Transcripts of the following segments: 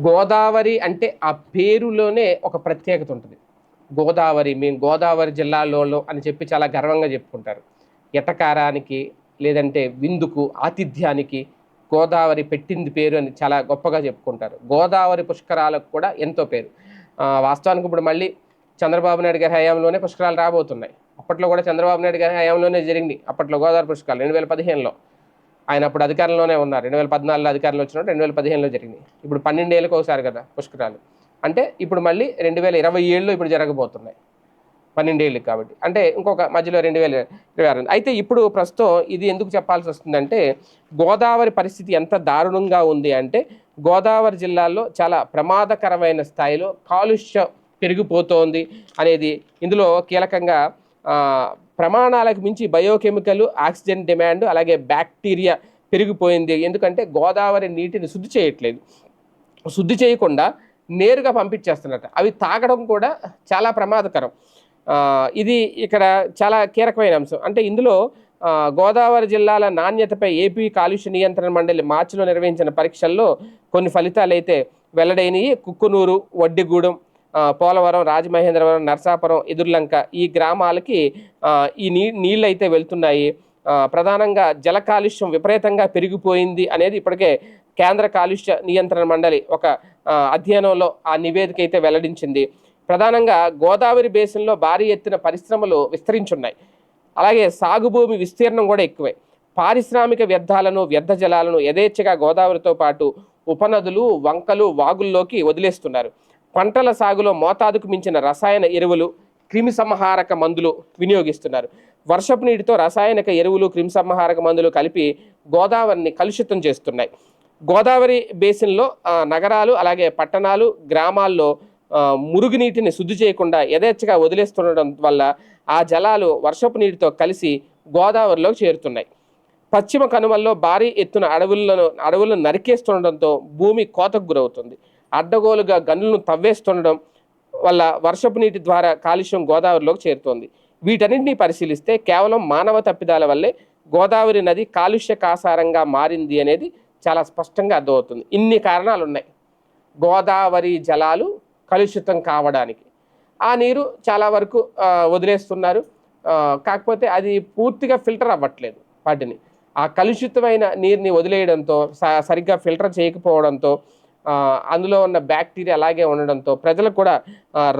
గోదావరి అంటే ఆ పేరులోనే ఒక ప్రత్యేకత ఉంటుంది. గోదావరి మేము గోదావరి జిల్లాలో అని చెప్పి చాలా గర్వంగా చెప్పుకుంటారు. ఎటకారానికి లేదంటే విందుకు, ఆతిథ్యానికి గోదావరి పెట్టింది పేరు అని చాలా గొప్పగా చెప్పుకుంటారు. గోదావరి పుష్కరాలకు కూడా ఎంతో పేరు. వాస్తవానికి ఇప్పుడు మళ్ళీ చంద్రబాబు నాయుడు గారి హయాంలోనే పుష్కరాలు రాబోతున్నాయి. అప్పట్లో కూడా చంద్రబాబు నాయుడు గారి హయాంలోనే జరిగింది. అప్పట్లో గోదావరి పుష్కరాలు 2015లో. ఆయన అప్పుడు అధికారంలోనే ఉన్నారు. 2014లో అధికారంలో వచ్చినప్పుడు 2015లో జరిగింది. ఇప్పుడు 12 ఏళ్ళకి ఒకసారి కదా పుష్కరాలు. అంటే ఇప్పుడు మళ్ళీ 2027లో ఇప్పుడు జరగబోతున్నాయి. 12 ఏళ్ళకి కాబట్టి. అంటే ఇంకొక మధ్యలో 2026. అయితే ఇప్పుడు ప్రస్తుతం ఇది ఎందుకు చెప్పాల్సి వస్తుందంటే, గోదావరి పరిస్థితి ఎంత దారుణంగా ఉంది అంటే, గోదావరి జిల్లాల్లో చాలా ప్రమాదకరమైన స్థాయిలో కాలుష్యం పెరిగిపోతోంది అనేది ఇందులో కీలకంగా ప్రమాణాలకు మించి బయోకెమికల్, ఆక్సిజన్ డిమాండ్, అలాగే బ్యాక్టీరియా పెరిగిపోయింది. ఎందుకంటే గోదావరి నీటిని శుద్ధి చేయట్లేదు. శుద్ధి చేయకుండా నేరుగా పంపించేస్తున్నట్టు. అవి తాగడం కూడా చాలా ప్రమాదకరం. ఇది ఇక్కడ చాలా కీలకమైన అంశం. అంటే ఇందులో గోదావరి జిల్లాల నాణ్యతపై ఏపీ కాలుష్య నియంత్రణ మండలి మార్చిలో నిర్వహించిన పరీక్షల్లో కొన్ని ఫలితాలు అయితే వెల్లడైనవి. కుక్కునూరు, వడ్డిగూడెం, పోలవరం, రాజమహేంద్రవరం, నరసాపురం, ఎదుర్లంక ఈ గ్రామాలకి ఈ నీళ్ళు అయితే వెళ్తున్నాయి. ప్రధానంగా జల కాలుష్యం విపరీతంగా పెరిగిపోయింది అనేది ఇప్పటికే కేంద్ర కాలుష్య నియంత్రణ మండలి ఒక అధ్యయనంలో ఆ నివేదిక అయితే వెల్లడించింది. ప్రధానంగా గోదావరి బేసిన్లో భారీ ఎత్తున పరిశ్రమలు విస్తరించున్నాయి. అలాగే సాగుభూమి విస్తీర్ణం కూడా ఎక్కువే. పారిశ్రామిక వ్యర్థాలను, వ్యర్థ జలాలను యథేచ్ఛగా గోదావరితో పాటు ఉపనదులు, వంకలు, వాగుల్లోకి వదిలేస్తున్నారు. పంటల సాగులో మోతాదుకు మించిన రసాయన ఎరువులు, క్రిమిసంహారక మందులు వినియోగిస్తున్నారు. వర్షపు నీటితో రసాయనిక ఎరువులు, క్రిమిసంహారక మందులు కలిపి గోదావరిని కలుషితం చేస్తున్నాయి. గోదావరి బేసిన్లో నగరాలు, అలాగే పట్టణాలు, గ్రామాల్లో మురుగునీటిని శుద్ధి చేయకుండా యథేచ్ఛగా వదిలేస్తుండడం వల్ల ఆ జలాలు వర్షపు నీటితో కలిసి గోదావరిలోకి చేరుతున్నాయి. పశ్చిమ కనుమల్లో భారీ ఎత్తున అడవులను నరికేస్తుండడంతో భూమి కోతకు గురవుతుంది. అడ్డగోలుగా గనులను తవ్వేస్తుండడం వల్ల వర్షపు నీటి ద్వారా కాలుష్యం గోదావరిలోకి చేరుతోంది. వీటన్నింటినీ పరిశీలిస్తే కేవలం మానవ తప్పిదాల వల్లే గోదావరి నది కాలుష్య కాసారంగా మారింది అనేది చాలా స్పష్టంగా అర్థమవుతుంది. ఇన్ని కారణాలు ఉన్నాయి గోదావరి జలాలు కలుషితం కావడానికి. ఆ నీరు చాలా వరకు వదిలేస్తున్నారు. కాకపోతే అది పూర్తిగా ఫిల్టర్ అవ్వట్లేదు. వాటిని ఆ కలుషితమైన నీరుని వదిలేయడంతో, సరిగ్గా ఫిల్టర్ చేయకపోవడంతో, అందులో ఉన్న బ్యాక్టీరియా అలాగే ఉండడంతో ప్రజలకు కూడా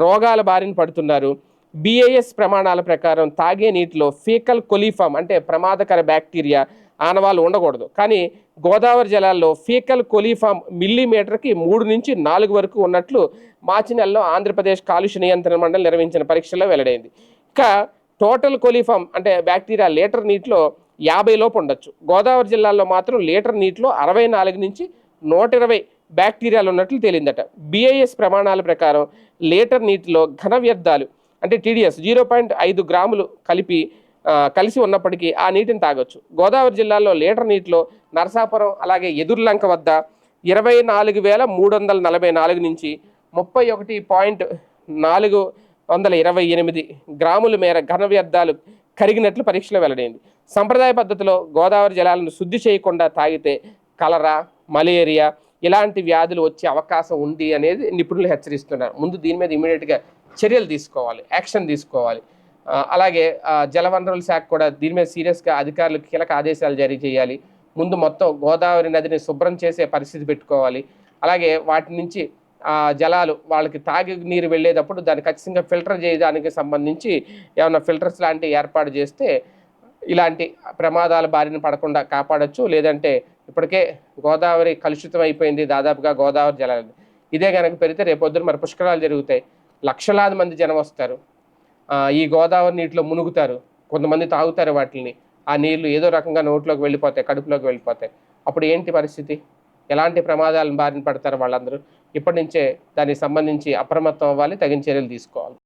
రోగాల బారిన పడుతున్నారు. బిఐఎస్ ప్రమాణాల ప్రకారం తాగే నీటిలో ఫీకల్ కొలీఫామ్ అంటే ప్రమాదకర బ్యాక్టీరియా ఆనవాళ్ళు ఉండకూడదు. కానీ గోదావరి జలాల్లో ఫీకల్ కొలీఫామ్ మిల్లీమీటర్కి 3 నుంచి 4 వరకు ఉన్నట్లు మార్చి నెలలో ఆంధ్రప్రదేశ్ కాలుష్య నియంత్రణ మండలి నిర్వహించిన పరీక్షల్లో వెల్లడైంది. ఇక టోటల్ కొలీఫామ్ అంటే బ్యాక్టీరియా లీటర్ నీటిలో 50 లోపు ఉండొచ్చు. గోదావరి జిల్లాలో మాత్రం లీటర్ నీటిలో 64 నుంచి 120 బ్యాక్టీరియాలు ఉన్నట్లు తేలిందట. బిఐఎస్ ప్రమాణాల ప్రకారం లీటర్ నీటిలో ఘన వ్యర్థాలు అంటే టీడీఎస్ 0.5 గ్రాములు కలిసి ఉన్నప్పటికీ ఆ నీటిని తాగొచ్చు. గోదావరి జిల్లాలో లీటర్ నీటిలో నరసాపురం, అలాగే ఎదుర్లంక వద్ద 24,344 నుంచి 31.428 గ్రాముల మేర ఘన వ్యర్థాలు కరిగినట్లు పరీక్షలో వెల్లడైంది. సంప్రదాయ పద్ధతిలో గోదావరి జలాలను శుద్ధి చేయకుండా తాగితే కలరా, మలేరియా ఇలాంటి వ్యాధులు వచ్చే అవకాశం ఉంది అనేది నిపుణులు హెచ్చరిస్తున్నారు. ముందు దీని మీద ఇమీడియట్గా చర్యలు తీసుకోవాలి, యాక్షన్ తీసుకోవాలి. అలాగే జలవనరుల శాఖ కూడా దీని మీద సీరియస్గా అధికారులకు కీలక ఆదేశాలు జారీ చేయాలి. ముందు మొత్తం గోదావరి నదిని శుభ్రం చేసే పరిస్థితి పెట్టుకోవాలి. అలాగే వాటి నుంచి జలాలు వాళ్ళకి తాగి నీరు వెళ్ళేటప్పుడు దాన్ని ఖచ్చితంగా ఫిల్టర్ చేయడానికి సంబంధించి ఏమైనా ఫిల్టర్స్ లాంటివి ఏర్పాటు చేస్తే ఇలాంటి ప్రమాదాల బారిన పడకుండా కాపాడచ్చు. లేదంటే ఇప్పటికే గోదావరి కలుషితం అయిపోయింది దాదాపుగా గోదావరి జలాలు. ఇదే కనుక పెరిగితే రేపొద్దున మరి పుష్కరాలు జరుగుతాయి. లక్షలాది మంది జనం వస్తారు. ఈ గోదావరి నీటిలో మునుగుతారు. కొంతమంది తాగుతారు వాటిని. ఆ నీళ్లు ఏదో రకంగా నోట్లోకి వెళ్ళిపోతాయి, కడుపులోకి వెళ్ళిపోతాయి. అప్పుడు ఏంటి పరిస్థితి? ఎలాంటి ప్రమాదాలను బారిన పడతారు వాళ్ళందరూ? ఇప్పటి నుంచే దానికి సంబంధించి అప్రమత్తం అవ్వాలి, తగిన చర్యలు తీసుకోవాలి.